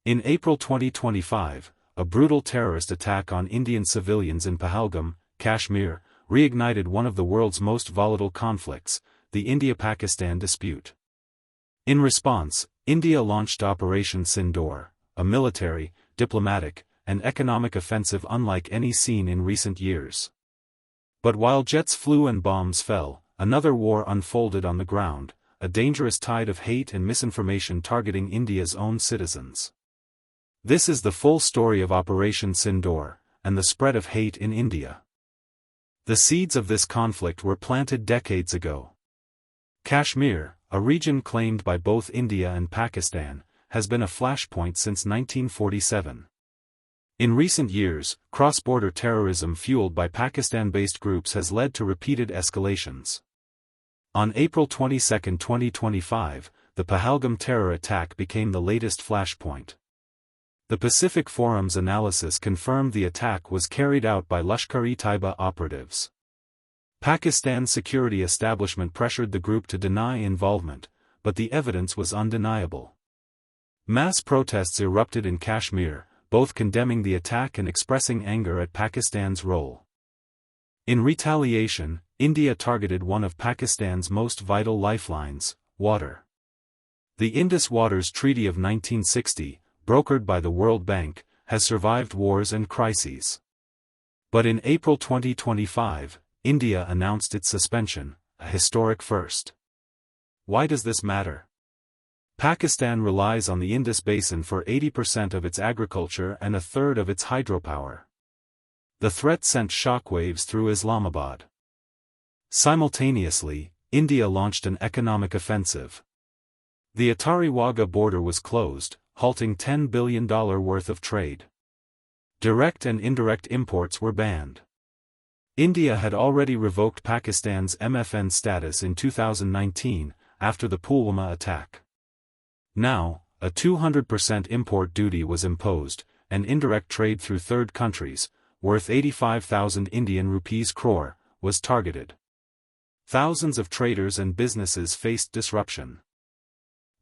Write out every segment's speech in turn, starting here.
In April 2025, a brutal terrorist attack on Indian civilians in Pahalgam, Kashmir, reignited one of the world's most volatile conflicts, the India-Pakistan dispute. In response, India launched Operation Sindoor, a military, diplomatic, and economic offensive unlike any seen in recent years. But while jets flew and bombs fell, another war unfolded on the ground, a dangerous tide of hate and misinformation targeting India's own citizens. This is the full story of Operation Sindoor, and the spread of hate in India. The seeds of this conflict were planted decades ago. Kashmir, a region claimed by both India and Pakistan, has been a flashpoint since 1947. In recent years, cross-border terrorism fueled by Pakistan-based groups has led to repeated escalations. On April 22, 2025, the Pahalgam terror attack became the latest flashpoint. The Pacific Forum's analysis confirmed the attack was carried out by Lashkar-e-Taiba operatives. Pakistan's security establishment pressured the group to deny involvement, but the evidence was undeniable. Mass protests erupted in Kashmir, both condemning the attack and expressing anger at Pakistan's role. In retaliation, India targeted one of Pakistan's most vital lifelines, water. The Indus Waters Treaty of 1960, brokered by the World Bank, has survived wars and crises. But in April 2025, India announced its suspension, a historic first. Why does this matter? Pakistan relies on the Indus Basin for 80% of its agriculture and a third of its hydropower. The threat sent shockwaves through Islamabad. Simultaneously, India launched an economic offensive. The Attari-Wagah border was closed, halting $10 billion worth of trade. Direct and indirect imports were banned. India had already revoked Pakistan's MFN status in 2019, after the Pulwama attack. Now, a 200% import duty was imposed, and indirect trade through third countries, worth 85,000 Indian rupees crore, was targeted. Thousands of traders and businesses faced disruption.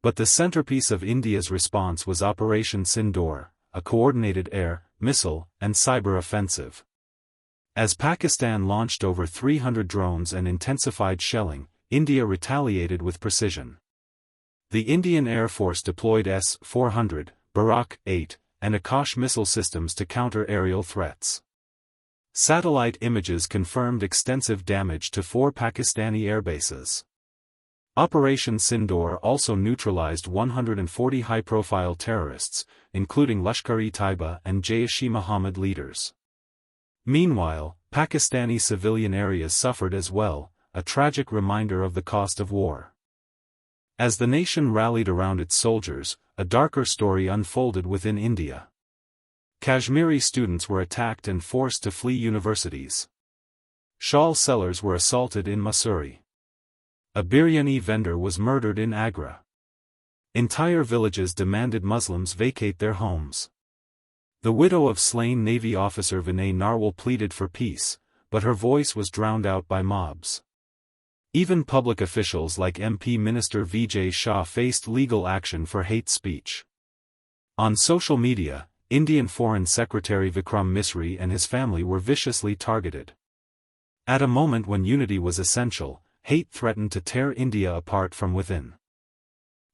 But the centerpiece of India's response was Operation Sindoor, a coordinated air, missile, and cyber offensive. As Pakistan launched over 300 drones and intensified shelling, India retaliated with precision. The Indian Air Force deployed S-400, Barak-8, and Akash missile systems to counter aerial threats. Satellite images confirmed extensive damage to 4 Pakistani airbases. Operation Sindoor also neutralized 140 high-profile terrorists, including Lashkar-e-Taiba and Jaish-e-Mohammed leaders. Meanwhile, Pakistani civilian areas suffered as well, a tragic reminder of the cost of war. As the nation rallied around its soldiers, a darker story unfolded within India. Kashmiri students were attacked and forced to flee universities. Shawl sellers were assaulted in Mussoorie. A biryani vendor was murdered in Agra. Entire villages demanded Muslims vacate their homes. The widow of slain Navy officer Vinay Narwal pleaded for peace, but her voice was drowned out by mobs. Even public officials like MP Minister Vijay Shah faced legal action for hate speech. On social media, Indian Foreign Secretary Vikram Misri and his family were viciously targeted. At a moment when unity was essential, hate threatened to tear India apart from within.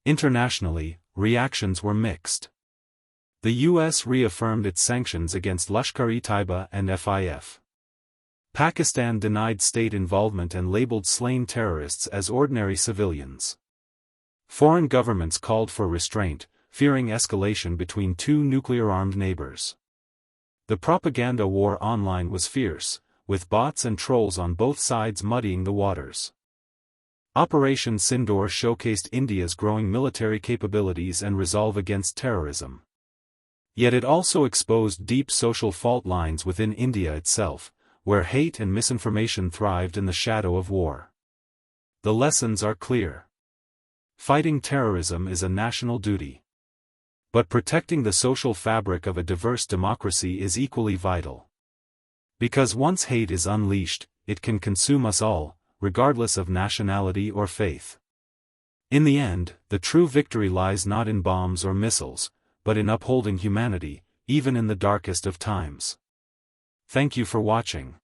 Internationally, reactions were mixed. The U.S. reaffirmed its sanctions against Lashkar-e-Taiba and FIF. Pakistan denied state involvement and labeled slain terrorists as ordinary civilians. Foreign governments called for restraint, fearing escalation between two nuclear-armed neighbors. The propaganda war online was fierce, with bots and trolls on both sides muddying the waters. Operation Sindoor showcased India's growing military capabilities and resolve against terrorism. Yet it also exposed deep social fault lines within India itself, where hate and misinformation thrived in the shadow of war. The lessons are clear. Fighting terrorism is a national duty. But protecting the social fabric of a diverse democracy is equally vital. Because once hate is unleashed, it can consume us all, regardless of nationality or faith. In the end, the true victory lies not in bombs or missiles, but in upholding humanity, even in the darkest of times. Thank you for watching.